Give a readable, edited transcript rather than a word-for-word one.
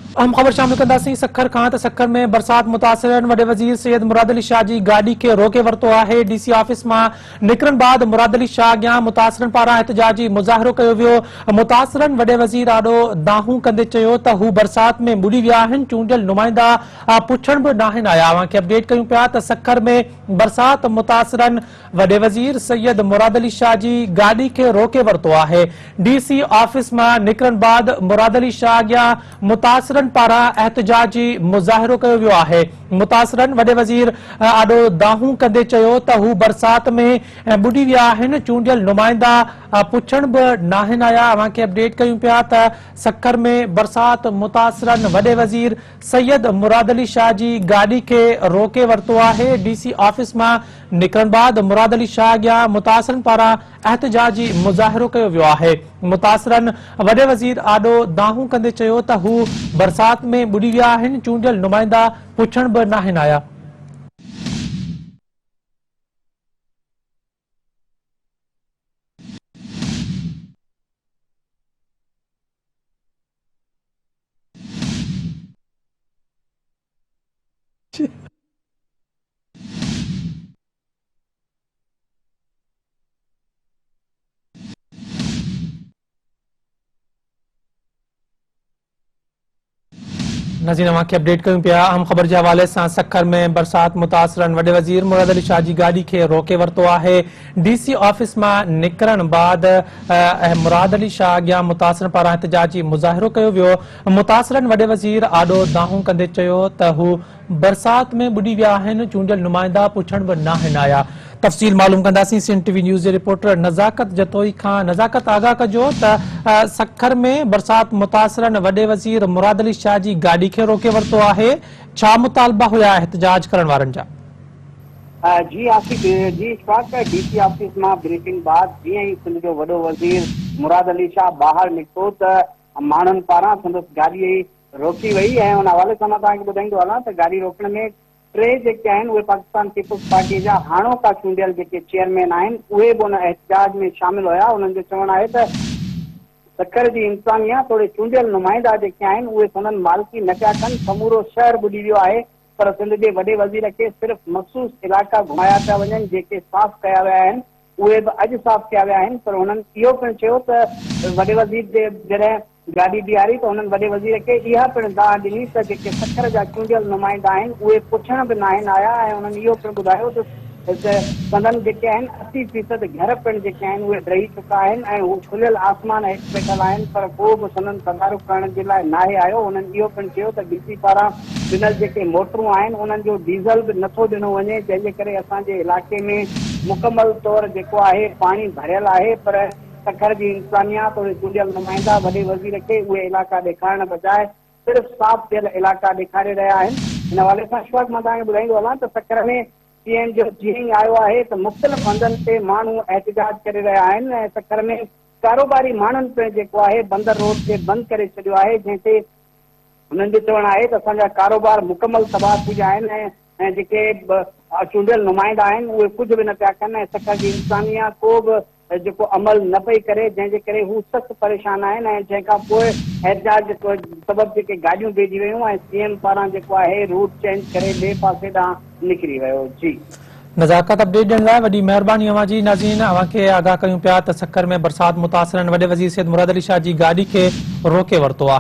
अहम खबर शामिल कंदासीं सखर खां त सखर में बरसात मुतासिर वडे वजीर सैयद मुराद अली शाह जी गाड़ी के रोके वरतो है। डीसी ऑफिस मां निकरण बाद मुराद अली शाह अॻियां मुतासिरन पारां एहतजाजी मुज़ाहिरो कयो वियो। मुतासिरन वडे वजीर आॾो दाहूं कंदे चयो त हू बरसात में बुॾी विया आहिनि। चूंडियल नुमाइंदा पुछण बि नाहिनि आया। अवांखे अपडेट कयूं पिया त सखर में बरसात मुतासिरन वडे वजीर सैयद मुराद अली शाह जी गाड़ी के रोके वरतो है। डीसी ऑफिस मां निकरण बाद मुराद अली शाह अॻियां मुतासिरन पारां एहतजाजी मुज़ाहिरो कयो वियो आहे। मुतासिरन वडे वजीर आॾो दाहूं कंदे चयो त हू बरसात में बुॾी विया आहिनि। चूंडियल नुमाइंदा पुछण बि नाहिनि आया। अवांखे अपडेट कयूं पिया त सखर में बरसात मुतासिरन वडे वजीर सैयद मुराद अली शाह जी गाड़ी के रोके वरतो है। डीसी ऑफिस मां निकरण बाद मुराद अली शाह अॻियां मुतासिरन पारां एहतजाजी मुज़ाहिरो कयो वियो आहे। मुतासिरन वडे वजीर आॾो दाहूं कंदे चयो त हू बरसात में बुॾी विया आहिनि। चूंडियल नुमाइंदा पुछण बि नाहिनि आया। नाज़रीन अवांखे अपडेट कयूं पिया अहम खबर के हवाले से सखर में बरसात मुतासिरन वडे वजीर मुराद अली शाह जी गाड़ी के रोके वरतो है। डीसी ऑफिस मां निकरण बाद मुराद अली शाह अॻियां मुतासिरन पारां एहतजाजी मुज़ाहिरो कयो वियो। मुतासिरन वडे वजीर आॾो दाहूं कंदे चयो त हू बरसात में बुॾी विया आहिनि। चूंडियल नुमाइंदा पुछण बि नाहिनि आया। तफ़सील मालूम कंदासीं सिंध टीवी न्यूज़ जे रिपोर्टर नज़ाकत जतोई खां। नज़ाकत आगाह कजो त सखर में बरसात मुतासिरन वडे वजीर मुराद अली शाह जी गाड़ी के रोके वरतो है। छा मुतालबा हुआ एहतजाज करण वारन जा? जी आसिफ जी इशफाक डीसी ऑफिस मां ब्रीफिंग बाद जीअं ई सिंध जो वॾो वज़ीर मुराद अली शाह ॿाहिरि निकितो त माण्हुनि पारां संदसि गाॾी रोकी वई ऐं उन हवाले सां मां तव्हांखे ॿुधाईंदो हलां त गाॾी रोकण में टे जेके आहिनि उहे पाकिस्तान पीपुल्स पार्टी जा हाणोका चूंडियल जेके चेयरमैन आहिनि उहे बि उन एहतजाज में शामिल हुया। उन्हनि जो चवणु आहे त सखर जी इंसानिया थोरे चूंडियल नुमाइंदा जेके आहिनि उहे हुननि मालिकी न पिया कनि। समूरो शहर बुॾी वियो आहे पर सिंध जे वॾे वज़ीर खे सिर्फ़ु मखसूस इलाइक़ा घुमाया पिया वञनि। जेके साफ़ कया विया आहिनि उहे बि अॼु साफ़ कया विया आहिनि। पर हुननि इहो पिणु चयो त वॾे वज़ीर जे जॾहिं गाॾी बीहारी त हुननि वॾे वज़ीर खे इहा पिणु दाह ॾिनी त जेके सखर जा चूंडियल नुमाइंदा आहिनि उहे पुछण बि नाहिनि आया। ऐं हुननि इहो पिणु ॿुधायो त संदन जेके आहिनि 80% घर पिणु जेके आहिनि उहे ॾही चुका आहिनि ऐं हू खुलियल आसमान हेठि वेठल आहिनि पर को बि संदन तदारुक करण जे लाइ नाहे आयो। हुननि इहो पिणु चयो त डीसी पारां ॾिनल जेके मोटरूं आहिनि उन्हनि जो डीज़ल बि नथो ॾिनो वञे जंहिंजे करे असांजे इलाइक़े में मुकमल तौरु जेको आहे पाणी भरियल आहे। पर सखर जी इंसानिया थोरे चूंडियल नुमाइंदा वॾे वज़ीर खे उहे इलाइक़ा ॾेखारण बजाए सिर्फ़ु साफ़ थियल इलाइक़ा ॾेखारे रहिया आहिनि। हिन हवाले सां इशफाक मां तव्हांखे ॿुधाईंदो हलां त सखर में सीएम जो जीअं ई आयो आहे त मुख़्तलिफ़ हंधनि ते माण्हू एहतजाज करे रहिया आहिनि ऐं सखर में कारोबारी माण्हुनि पिणु जेको आहे बंदर रोड ते बंदि करे छॾियो आहे जंहिं ते हुननि जो चवणु आहे त असांजा कारोबार मुकमल तबाह थी विया आहिनि ऐं जेके चूंडियल नुमाइंदा आहिनि उहे कुझु बि न पिया कनि ऐं सखर जी इंसानिया को बि जेको अमल न पई करे जंहिंजे करे हू सख़्तु परेशान आहिनि। ऐं जंहिंखां पोइ एहतजाज सबबु जेके गाॾियूं भेजी वियूं ऐं सीएम पारां जेको आहे रूट चेंज करे ॿिए पासे ॾांहुं निकिरी वियो। जी नज़ाकत अपडेट ॾियण लाइ वॾी महिरबानी अवां जी। नाज़रीन अवांखे आगाह कयूं पिया त सखर में बरसात मुतासिरन वडे वज़ीर सैयद मुराद अली शाह जी गाड़ी के रोके वरतो आहे।